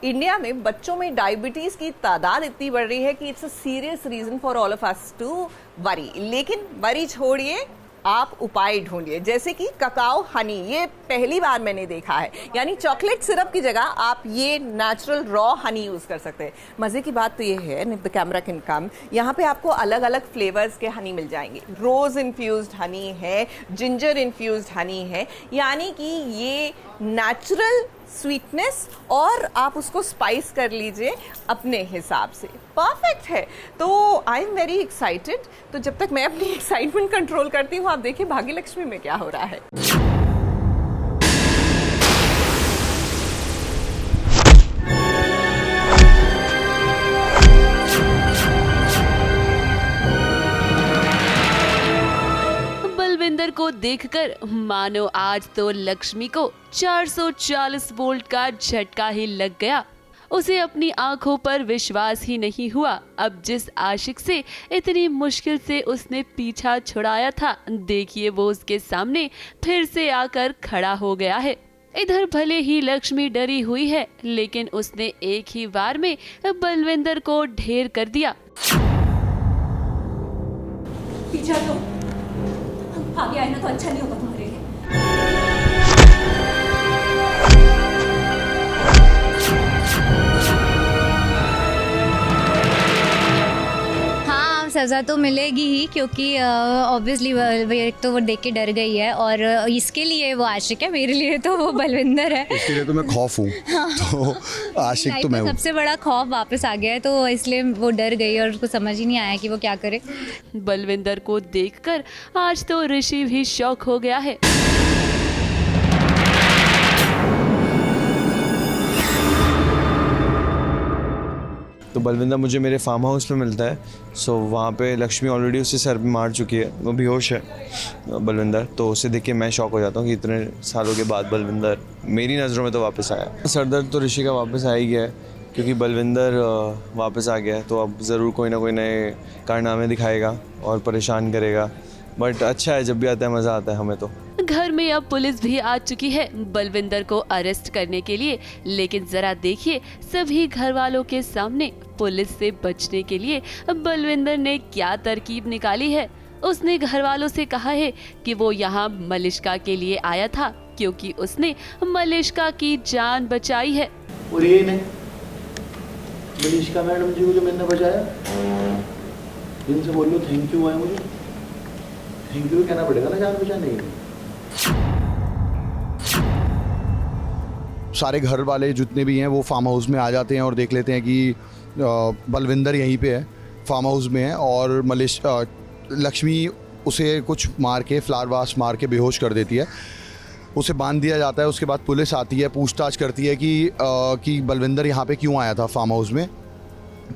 India में बच्चों में डायबिटीज की तादाद इतनी बढ़ रही है कि it's a serious reason for all of us to worry. लेकिन वरी छोड़िए, आप उपाय ढूंढिए, जैसे कि ककाओ हनी। ये पहली बार मैंने देखा है, यानी चॉकलेट सिरप की जगह आप ये नेचुरल रॉ हनी यूज कर सकते हैं। मजे की बात तो ये है, if the camera can come, यहाँ पे आपको अलग अलग फ्लेवर्स के हनी मिल जाएंगे। रोज इन्फ्यूज्ड हनी है, जिंजर इन्फ्यूज्ड हनी है, यानी कि ये नेचुरल स्वीटनेस, और आप उसको स्पाइस कर लीजिए अपने हिसाब से, परफेक्ट है। तो आई एम वेरी एक्साइटेड। तो जब तक मैं अपनी एक्साइटमेंट कंट्रोल करती हूँ, आप देखिए भाग्यलक्ष्मी में क्या हो रहा है। बलविंदर को देखकर मानो आज तो लक्ष्मी को 440 वोल्ट का झटका ही लग गया। उसे अपनी आंखों पर विश्वास ही नहीं हुआ। अब जिस आशिक से इतनी मुश्किल से उसने पीछा छुड़ाया था, देखिए वो उसके सामने फिर से आकर खड़ा हो गया है। इधर भले ही लक्ष्मी डरी हुई है, लेकिन उसने एक ही बार में बलविंदर को ढेर कर दिया। पीछा तो आगे आए ना तो अच्छा नहीं होगा तुम्हारे लिए। हाँ, सज़ा तो मिलेगी ही, क्योंकि ऑब्वियसली एक तो वो देख के डर गई है, और इसके लिए वो आशिक है, मेरे लिए तो वो बलविंदर है। इसके लिए तो मैं खौफ हूँ। तो आशिक तो मैं हूँ। सबसे बड़ा खौफ वापस आ गया है, तो इसलिए वो डर गई और उसको समझ ही नहीं आया कि वो क्या करे। बलविंदर को देखकर आज तो ऋषि भी शॉक हो गया है। तो बलविंदर मुझे मेरे फार्म हाउस पे मिलता है। सो वहाँ पे लक्ष्मी ऑलरेडी उससे सर पे मार चुकी है, वो बेहोश है बलविंदर। तो उसे देख के मैं शॉक हो जाता हूँ कि इतने सालों के बाद बलविंदर मेरी नज़रों में तो वापस आया। सरदर्द तो ऋषि का वापस आ ही गया है, क्योंकि बलविंदर वापस आ गया है, तो अब ज़रूर कोई ना कोई नए कारनामे दिखाएगा और परेशान करेगा। बट अच्छा है, जब भी आता है मज़ा आता है हमें तो। घर में अब पुलिस भी आ चुकी है बलविंदर को अरेस्ट करने के लिए। लेकिन जरा देखिए सभी घर वालों के सामने पुलिस से बचने के लिए बलविंदर ने क्या तरकीब निकाली है। उसने घर वालों से कहा है कि वो यहाँ मलिष्का के लिए आया था, क्योंकि उसने मलिष्का की जान बचाई है। और ये नहीं मलिष्का मैडम जी को जो मैंने बचाया, इनसे बोलो थैंक यू है, मुझे थैंक यू कहना पड़ेगा ना जान बचाने के लिए। सारे घर वाले जितने भी हैं वो फार्म हाउस में आ जाते हैं और देख लेते हैं कि बलविंदर यहीं पे है, फार्म हाउस में है, और लक्ष्मी उसे कुछ मार के, फ्लावर वाश मार के बेहोश कर देती है। उसे बांध दिया जाता है। उसके बाद पुलिस आती है, पूछताछ करती है कि बलविंदर यहाँ पे क्यों आया था फार्म हाउस में।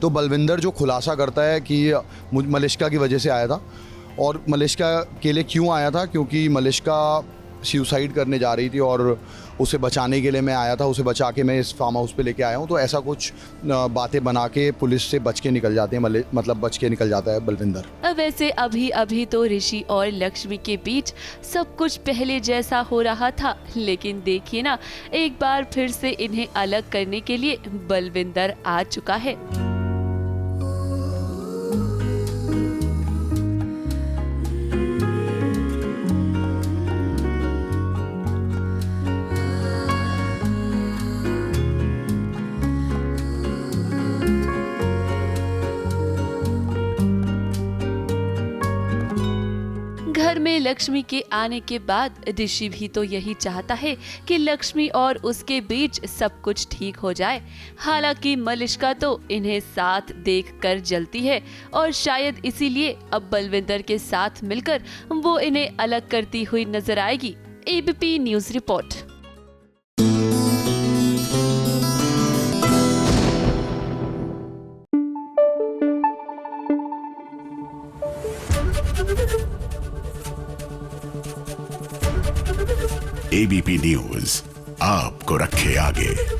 तो बलविंदर जो खुलासा करता है कि मलिष्का की वजह से आया था, और मलिष्का के लिए क्यों आया था, क्योंकि मलिष्का सुसाइड करने जा रही थी और उसे बचाने के लिए मैं आया था, उसे बचा के मैं इस फार्म हाउस पे लेके आया हूँ। तो ऐसा कुछ बातें बना के पुलिस से बच के निकल जाते हैं, मतलब बच के निकल जाता है बलविंदर। वैसे अभी अभी तो ऋषि और लक्ष्मी के बीच सब कुछ पहले जैसा हो रहा था, लेकिन देखिए ना, एक बार फिर से इन्हें अलग करने के लिए बलविंदर आ चुका है। घर में लक्ष्मी के आने के बाद ऋषि भी तो यही चाहता है कि लक्ष्मी और उसके बीच सब कुछ ठीक हो जाए। हालांकि मलिष्का तो इन्हें साथ देखकर जलती है, और शायद इसीलिए अब बलविंदर के साथ मिलकर वो इन्हें अलग करती हुई नजर आएगी। ABP news report. ABP news आपको रखे आगे।